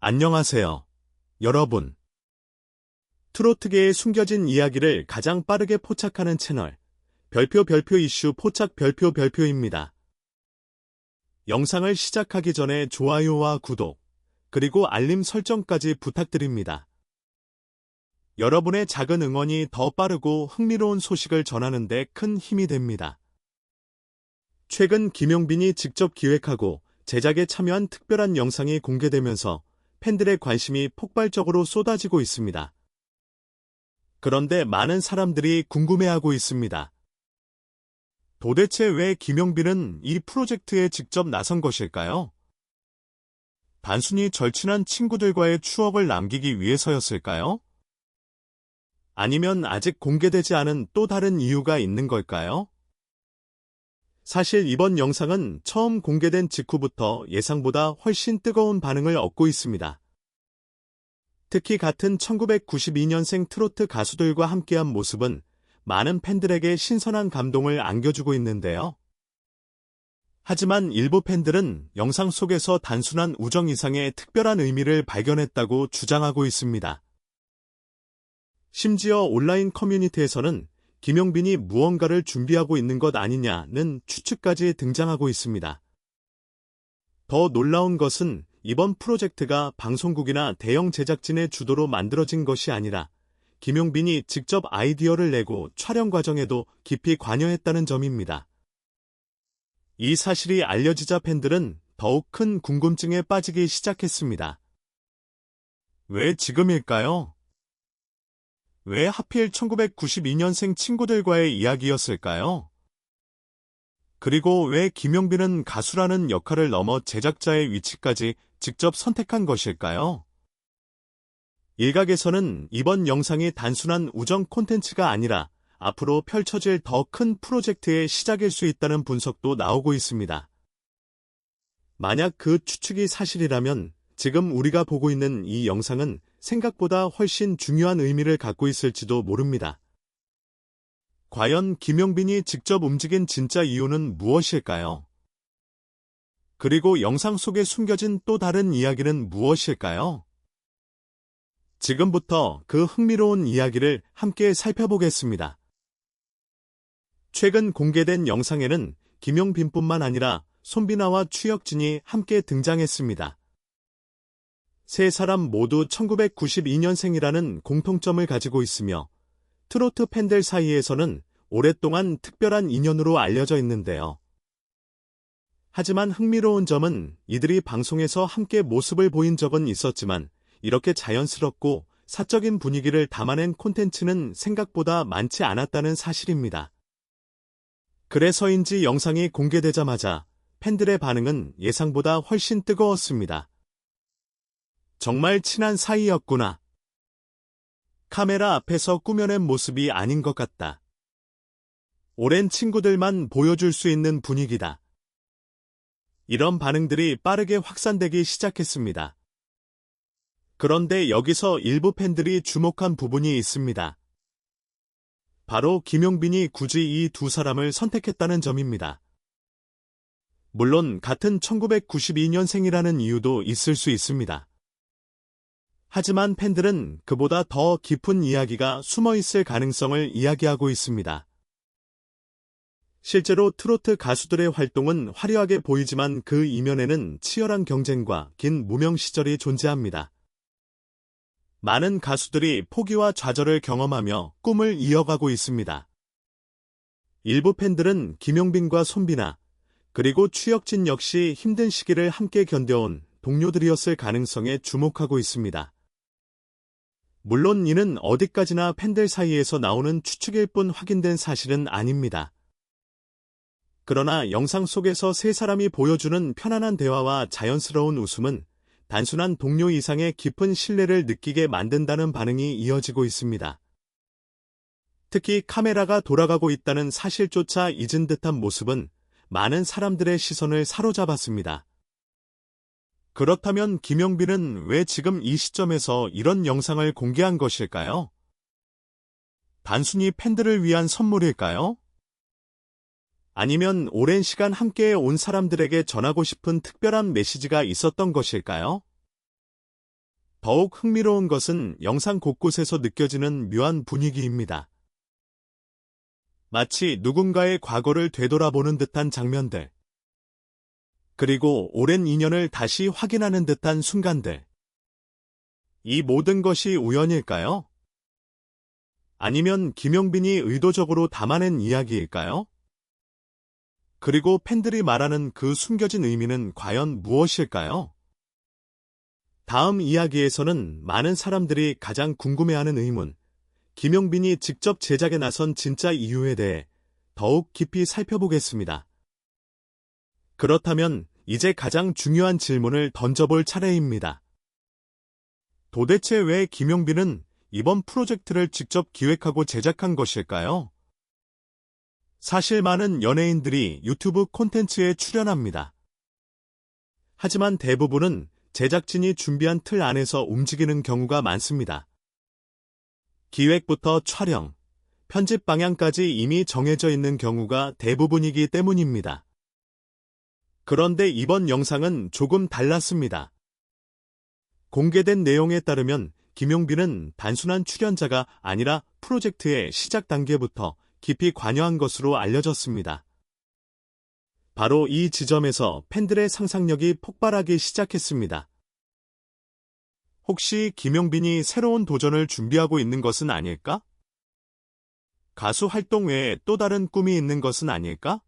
안녕하세요, 여러분. 트로트계의 숨겨진 이야기를 가장 빠르게 포착하는 채널, 별표 이슈 포착 별표입니다. 영상을 시작하기 전에 좋아요와 구독, 그리고 알림 설정까지 부탁드립니다. 여러분의 작은 응원이 더 빠르고 흥미로운 소식을 전하는 데 큰 힘이 됩니다. 최근 김용빈이 직접 기획하고 제작에 참여한 특별한 영상이 공개되면서 팬들의 관심이 폭발적으로 쏟아지고 있습니다. 그런데 많은 사람들이 궁금해하고 있습니다. 도대체 왜 김용빈은 이 프로젝트에 직접 나선 것일까요? 단순히 절친한 친구들과의 추억을 남기기 위해서였을까요? 아니면 아직 공개되지 않은 또 다른 이유가 있는 걸까요? 사실 이번 영상은 처음 공개된 직후부터 예상보다 훨씬 뜨거운 반응을 얻고 있습니다. 특히 같은 1992년생 트로트 가수들과 함께한 모습은 많은 팬들에게 신선한 감동을 안겨주고 있는데요. 하지만 일부 팬들은 영상 속에서 단순한 우정 이상의 특별한 의미를 발견했다고 주장하고 있습니다. 심지어 온라인 커뮤니티에서는 김용빈이 무언가를 준비하고 있는 것 아니냐는 추측까지 등장하고 있습니다. 더 놀라운 것은 이번 프로젝트가 방송국이나 대형 제작진의 주도로 만들어진 것이 아니라 김용빈이 직접 아이디어를 내고 촬영 과정에도 깊이 관여했다는 점입니다. 이 사실이 알려지자 팬들은 더욱 큰 궁금증에 빠지기 시작했습니다. 왜 지금일까요? 왜 하필 1992년생 친구들과의 이야기였을까요? 그리고 왜 김용빈은 가수라는 역할을 넘어 제작자의 위치까지 직접 선택한 것일까요? 일각에서는 이번 영상이 단순한 우정 콘텐츠가 아니라 앞으로 펼쳐질 더 큰 프로젝트의 시작일 수 있다는 분석도 나오고 있습니다. 만약 그 추측이 사실이라면 지금 우리가 보고 있는 이 영상은 생각보다 훨씬 중요한 의미를 갖고 있을지도 모릅니다. 과연 김용빈이 직접 움직인 진짜 이유는 무엇일까요? 그리고 영상 속에 숨겨진 또 다른 이야기는 무엇일까요? 지금부터 그 흥미로운 이야기를 함께 살펴보겠습니다. 최근 공개된 영상에는 김용빈뿐만 아니라 손비나와 추혁진이 함께 등장했습니다. 세 사람 모두 1992년생이라는 공통점을 가지고 있으며 트로트 팬들 사이에서는 오랫동안 특별한 인연으로 알려져 있는데요. 하지만 흥미로운 점은 이들이 방송에서 함께 모습을 보인 적은 있었지만 이렇게 자연스럽고 사적인 분위기를 담아낸 콘텐츠는 생각보다 많지 않았다는 사실입니다. 그래서인지 영상이 공개되자마자 팬들의 반응은 예상보다 훨씬 뜨거웠습니다. 정말 친한 사이였구나. 카메라 앞에서 꾸며낸 모습이 아닌 것 같다. 오랜 친구들만 보여줄 수 있는 분위기다. 이런 반응들이 빠르게 확산되기 시작했습니다. 그런데 여기서 일부 팬들이 주목한 부분이 있습니다. 바로 김용빈이 굳이 이 두 사람을 선택했다는 점입니다. 물론 같은 1992년생이라는 이유도 있을 수 있습니다. 하지만 팬들은 그보다 더 깊은 이야기가 숨어 있을 가능성을 이야기하고 있습니다. 실제로 트로트 가수들의 활동은 화려하게 보이지만 그 이면에는 치열한 경쟁과 긴 무명 시절이 존재합니다. 많은 가수들이 포기와 좌절을 경험하며 꿈을 이어가고 있습니다. 일부 팬들은 김용빈과 손비나 그리고 추혁진 역시 힘든 시기를 함께 견뎌온 동료들이었을 가능성에 주목하고 있습니다. 물론 이는 어디까지나 팬들 사이에서 나오는 추측일 뿐 확인된 사실은 아닙니다. 그러나 영상 속에서 세 사람이 보여주는 편안한 대화와 자연스러운 웃음은 단순한 동료 이상의 깊은 신뢰를 느끼게 만든다는 반응이 이어지고 있습니다. 특히 카메라가 돌아가고 있다는 사실조차 잊은 듯한 모습은 많은 사람들의 시선을 사로잡았습니다. 그렇다면 김용빈은 왜 지금 이 시점에서 이런 영상을 공개한 것일까요? 단순히 팬들을 위한 선물일까요? 아니면 오랜 시간 함께 온 사람들에게 전하고 싶은 특별한 메시지가 있었던 것일까요? 더욱 흥미로운 것은 영상 곳곳에서 느껴지는 묘한 분위기입니다. 마치 누군가의 과거를 되돌아보는 듯한 장면들. 그리고 오랜 인연을 다시 확인하는 듯한 순간들. 이 모든 것이 우연일까요? 아니면 김용빈이 의도적으로 담아낸 이야기일까요? 그리고 팬들이 말하는 그 숨겨진 의미는 과연 무엇일까요? 다음 이야기에서는 많은 사람들이 가장 궁금해하는 의문, 김용빈이 직접 제작에 나선 진짜 이유에 대해 더욱 깊이 살펴보겠습니다. 그렇다면 이제 가장 중요한 질문을 던져볼 차례입니다. 도대체 왜 김용빈은 이번 프로젝트를 직접 기획하고 제작한 것일까요? 사실 많은 연예인들이 유튜브 콘텐츠에 출연합니다. 하지만 대부분은 제작진이 준비한 틀 안에서 움직이는 경우가 많습니다. 기획부터 촬영, 편집 방향까지 이미 정해져 있는 경우가 대부분이기 때문입니다. 그런데 이번 영상은 조금 달랐습니다. 공개된 내용에 따르면 김용빈은 단순한 출연자가 아니라 프로젝트의 시작 단계부터 깊이 관여한 것으로 알려졌습니다. 바로 이 지점에서 팬들의 상상력이 폭발하기 시작했습니다. 혹시 김용빈이 새로운 도전을 준비하고 있는 것은 아닐까? 가수 활동 외에 또 다른 꿈이 있는 것은 아닐까?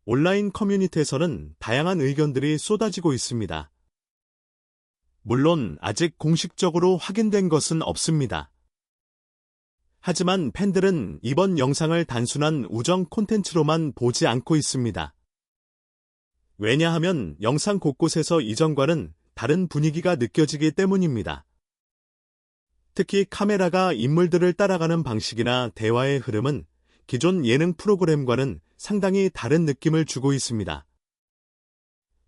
온라인 커뮤니티에서는 다양한 의견들이 쏟아지고 있습니다. 물론 아직 공식적으로 확인된 것은 없습니다. 하지만 팬들은 이번 영상을 단순한 우정 콘텐츠로만 보지 않고 있습니다. 왜냐하면 영상 곳곳에서 이전과는 다른 분위기가 느껴지기 때문입니다. 특히 카메라가 인물들을 따라가는 방식이나 대화의 흐름은 기존 예능 프로그램과는 상당히 다른 느낌을 주고 있습니다.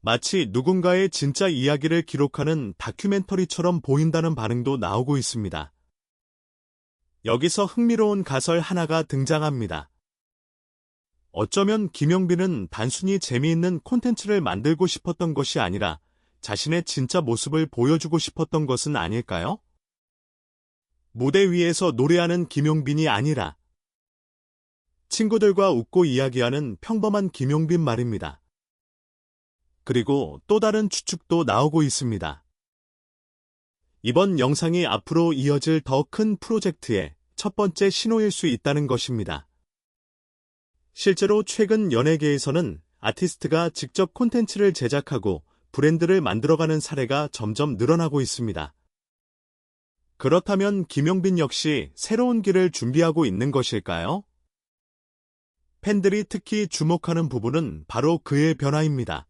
마치 누군가의 진짜 이야기를 기록하는 다큐멘터리처럼 보인다는 반응도 나오고 있습니다. 여기서 흥미로운 가설 하나가 등장합니다. 어쩌면 김용빈은 단순히 재미있는 콘텐츠를 만들고 싶었던 것이 아니라 자신의 진짜 모습을 보여주고 싶었던 것은 아닐까요? 무대 위에서 노래하는 김용빈이 아니라 친구들과 웃고 이야기하는 평범한 김용빈 말입니다. 그리고 또 다른 추측도 나오고 있습니다. 이번 영상이 앞으로 이어질 더 큰 프로젝트의 첫 번째 신호일 수 있다는 것입니다. 실제로 최근 연예계에서는 아티스트가 직접 콘텐츠를 제작하고 브랜드를 만들어가는 사례가 점점 늘어나고 있습니다. 그렇다면 김용빈 역시 새로운 길을 준비하고 있는 것일까요? 팬들이 특히 주목하는 부분은 바로 그의 변화입니다.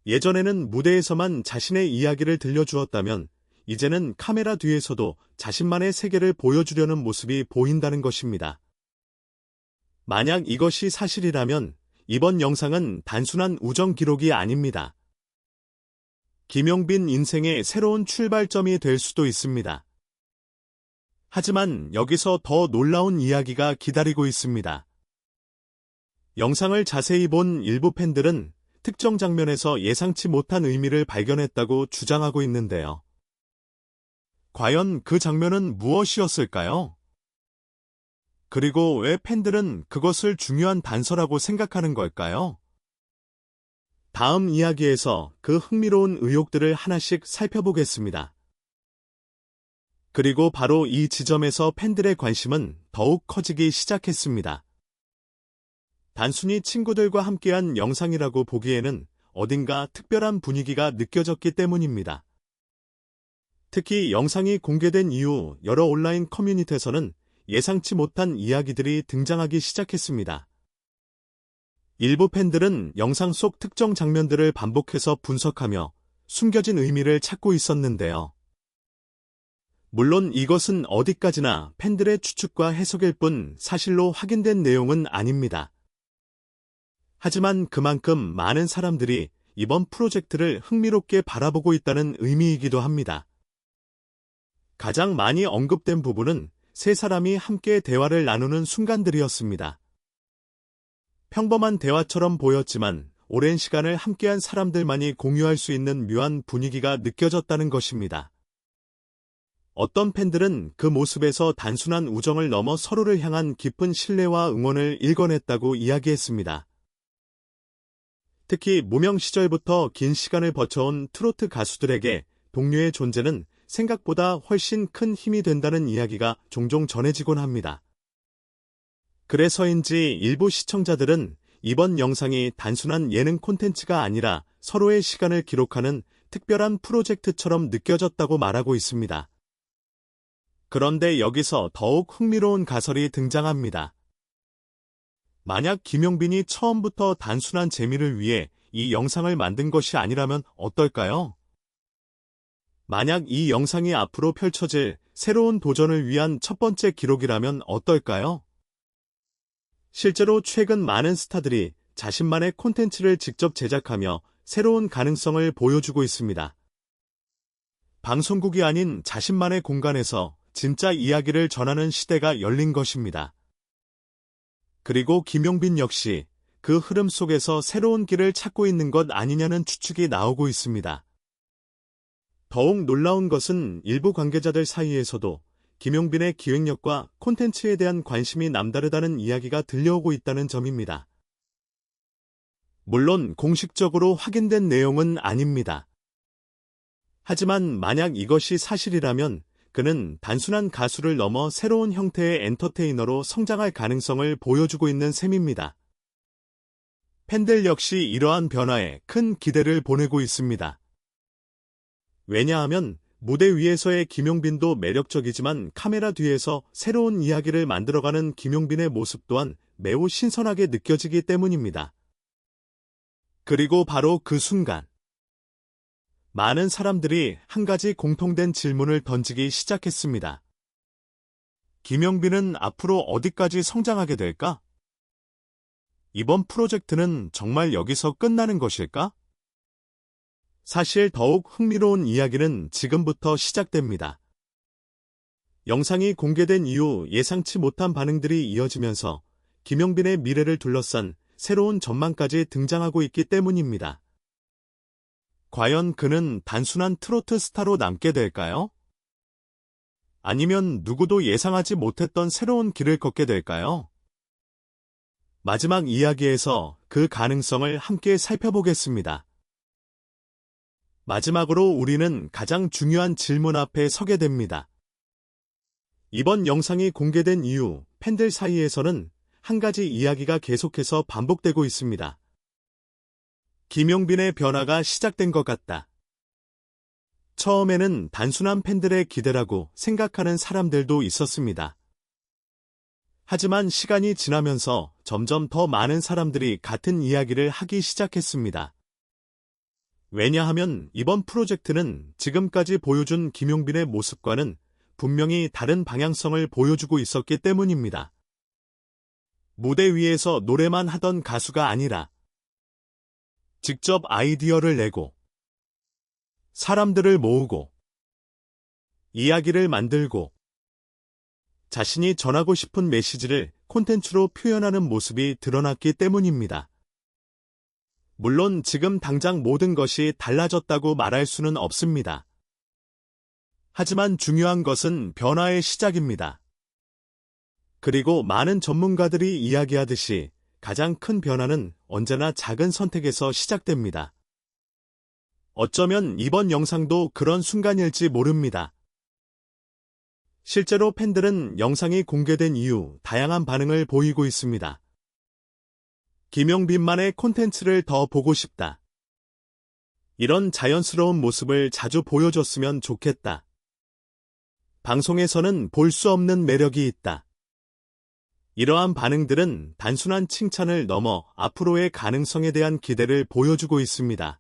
예전에는 무대에서만 자신의 이야기를 들려주었다면 이제는 카메라 뒤에서도 자신만의 세계를 보여주려는 모습이 보인다는 것입니다. 만약 이것이 사실이라면 이번 영상은 단순한 우정 기록이 아닙니다. 김용빈 인생의 새로운 출발점이 될 수도 있습니다. 하지만 여기서 더 놀라운 이야기가 기다리고 있습니다. 영상을 자세히 본 일부 팬들은 특정 장면에서 예상치 못한 의미를 발견했다고 주장하고 있는데요. 과연 그 장면은 무엇이었을까요? 그리고 왜 팬들은 그것을 중요한 단서라고 생각하는 걸까요? 다음 이야기에서 그 흥미로운 의혹들을 하나씩 살펴보겠습니다. 그리고 바로 이 지점에서 팬들의 관심은 더욱 커지기 시작했습니다. 단순히 친구들과 함께한 영상이라고 보기에는 어딘가 특별한 분위기가 느껴졌기 때문입니다. 특히 영상이 공개된 이후 여러 온라인 커뮤니티에서는 예상치 못한 이야기들이 등장하기 시작했습니다. 일부 팬들은 영상 속 특정 장면들을 반복해서 분석하며 숨겨진 의미를 찾고 있었는데요. 물론 이것은 어디까지나 팬들의 추측과 해석일 뿐 사실로 확인된 내용은 아닙니다. 하지만 그만큼 많은 사람들이 이번 프로젝트를 흥미롭게 바라보고 있다는 의미이기도 합니다. 가장 많이 언급된 부분은 세 사람이 함께 대화를 나누는 순간들이었습니다. 평범한 대화처럼 보였지만 오랜 시간을 함께한 사람들만이 공유할 수 있는 묘한 분위기가 느껴졌다는 것입니다. 어떤 팬들은 그 모습에서 단순한 우정을 넘어 서로를 향한 깊은 신뢰와 응원을 일궈냈다고 이야기했습니다. 특히 무명 시절부터 긴 시간을 버텨온 트로트 가수들에게 동료의 존재는 생각보다 훨씬 큰 힘이 된다는 이야기가 종종 전해지곤 합니다. 그래서인지 일부 시청자들은 이번 영상이 단순한 예능 콘텐츠가 아니라 서로의 시간을 기록하는 특별한 프로젝트처럼 느껴졌다고 말하고 있습니다. 그런데 여기서 더욱 흥미로운 가설이 등장합니다. 만약 김용빈이 처음부터 단순한 재미를 위해 이 영상을 만든 것이 아니라면 어떨까요? 만약 이 영상이 앞으로 펼쳐질 새로운 도전을 위한 첫 번째 기록이라면 어떨까요? 실제로 최근 많은 스타들이 자신만의 콘텐츠를 직접 제작하며 새로운 가능성을 보여주고 있습니다. 방송국이 아닌 자신만의 공간에서 진짜 이야기를 전하는 시대가 열린 것입니다. 그리고 김용빈 역시 그 흐름 속에서 새로운 길을 찾고 있는 것 아니냐는 추측이 나오고 있습니다. 더욱 놀라운 것은 일부 관계자들 사이에서도 김용빈의 기획력과 콘텐츠에 대한 관심이 남다르다는 이야기가 들려오고 있다는 점입니다. 물론 공식적으로 확인된 내용은 아닙니다. 하지만 만약 이것이 사실이라면 그는 단순한 가수를 넘어 새로운 형태의 엔터테이너로 성장할 가능성을 보여주고 있는 셈입니다. 팬들 역시 이러한 변화에 큰 기대를 보내고 있습니다. 왜냐하면 무대 위에서의 김용빈도 매력적이지만 카메라 뒤에서 새로운 이야기를 만들어가는 김용빈의 모습 또한 매우 신선하게 느껴지기 때문입니다. 그리고 바로 그 순간 많은 사람들이 한 가지 공통된 질문을 던지기 시작했습니다. 김용빈은 앞으로 어디까지 성장하게 될까? 이번 프로젝트는 정말 여기서 끝나는 것일까? 사실 더욱 흥미로운 이야기는 지금부터 시작됩니다. 영상이 공개된 이후 예상치 못한 반응들이 이어지면서 김용빈의 미래를 둘러싼 새로운 전망까지 등장하고 있기 때문입니다. 과연 그는 단순한 트로트 스타로 남게 될까요? 아니면 누구도 예상하지 못했던 새로운 길을 걷게 될까요? 마지막 이야기에서 그 가능성을 함께 살펴보겠습니다. 마지막으로 우리는 가장 중요한 질문 앞에 서게 됩니다. 이번 영상이 공개된 이후 팬들 사이에서는 한 가지 이야기가 계속해서 반복되고 있습니다. 김용빈의 변화가 시작된 것 같다. 처음에는 단순한 팬들의 기대라고 생각하는 사람들도 있었습니다. 하지만 시간이 지나면서 점점 더 많은 사람들이 같은 이야기를 하기 시작했습니다. 왜냐하면 이번 프로젝트는 지금까지 보여준 김용빈의 모습과는 분명히 다른 방향성을 보여주고 있었기 때문입니다. 무대 위에서 노래만 하던 가수가 아니라 직접 아이디어를 내고 사람들을 모으고 이야기를 만들고 자신이 전하고 싶은 메시지를 콘텐츠로 표현하는 모습이 드러났기 때문입니다. 물론 지금 당장 모든 것이 달라졌다고 말할 수는 없습니다. 하지만 중요한 것은 변화의 시작입니다. 그리고 많은 전문가들이 이야기하듯이 가장 큰 변화는 언제나 작은 선택에서 시작됩니다. 어쩌면 이번 영상도 그런 순간일지 모릅니다. 실제로 팬들은 영상이 공개된 이후 다양한 반응을 보이고 있습니다. 김용빈만의 콘텐츠를 더 보고 싶다. 이런 자연스러운 모습을 자주 보여줬으면 좋겠다. 방송에서는 볼 수 없는 매력이 있다. 이러한 반응들은 단순한 칭찬을 넘어 앞으로의 가능성에 대한 기대를 보여주고 있습니다.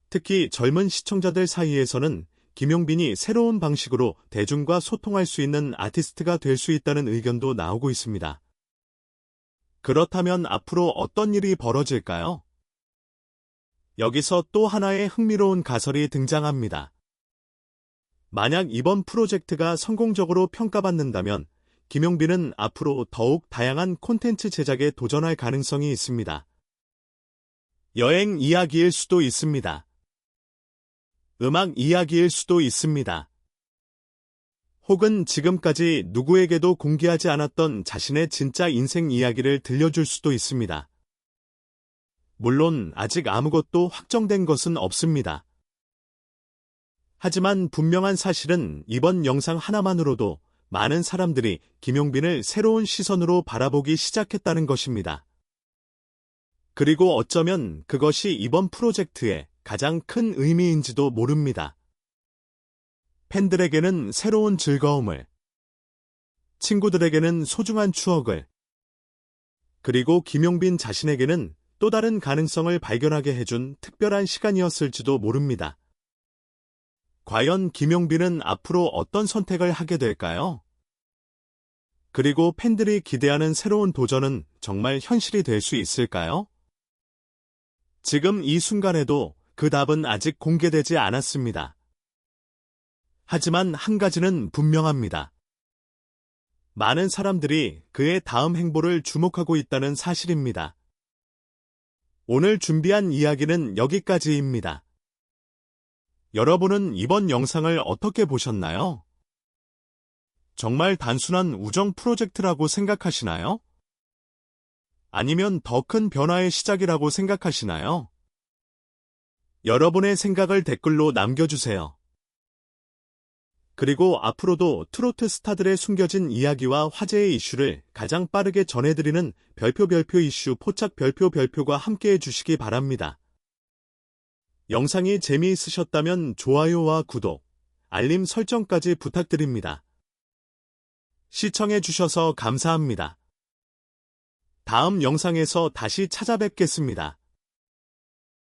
특히 젊은 시청자들 사이에서는 김용빈이 새로운 방식으로 대중과 소통할 수 있는 아티스트가 될 수 있다는 의견도 나오고 있습니다. 그렇다면 앞으로 어떤 일이 벌어질까요? 여기서 또 하나의 흥미로운 가설이 등장합니다. 만약 이번 프로젝트가 성공적으로 평가받는다면 김용빈은 앞으로 더욱 다양한 콘텐츠 제작에 도전할 가능성이 있습니다. 여행 이야기일 수도 있습니다. 음악 이야기일 수도 있습니다. 혹은 지금까지 누구에게도 공개하지 않았던 자신의 진짜 인생 이야기를 들려줄 수도 있습니다. 물론 아직 아무것도 확정된 것은 없습니다. 하지만 분명한 사실은 이번 영상 하나만으로도 많은 사람들이 김용빈을 새로운 시선으로 바라보기 시작했다는 것입니다. 그리고 어쩌면 그것이 이번 프로젝트의 가장 큰 의미인지도 모릅니다. 팬들에게는 새로운 즐거움을, 친구들에게는 소중한 추억을, 그리고 김용빈 자신에게는 또 다른 가능성을 발견하게 해준 특별한 시간이었을지도 모릅니다. 과연 김용빈은 앞으로 어떤 선택을 하게 될까요? 그리고 팬들이 기대하는 새로운 도전은 정말 현실이 될 수 있을까요? 지금 이 순간에도 그 답은 아직 공개되지 않았습니다. 하지만 한 가지는 분명합니다. 많은 사람들이 그의 다음 행보를 주목하고 있다는 사실입니다. 오늘 준비한 이야기는 여기까지입니다. 여러분은 이번 영상을 어떻게 보셨나요? 정말 단순한 우정 프로젝트라고 생각하시나요? 아니면 더 큰 변화의 시작이라고 생각하시나요? 여러분의 생각을 댓글로 남겨주세요. 그리고 앞으로도 트로트 스타들의 숨겨진 이야기와 화제의 이슈를 가장 빠르게 전해드리는 별표 이슈 포착 별표가 함께해 주시기 바랍니다. 영상이 재미있으셨다면 좋아요와 구독, 알림 설정까지 부탁드립니다. 시청해주셔서 감사합니다. 다음 영상에서 다시 찾아뵙겠습니다.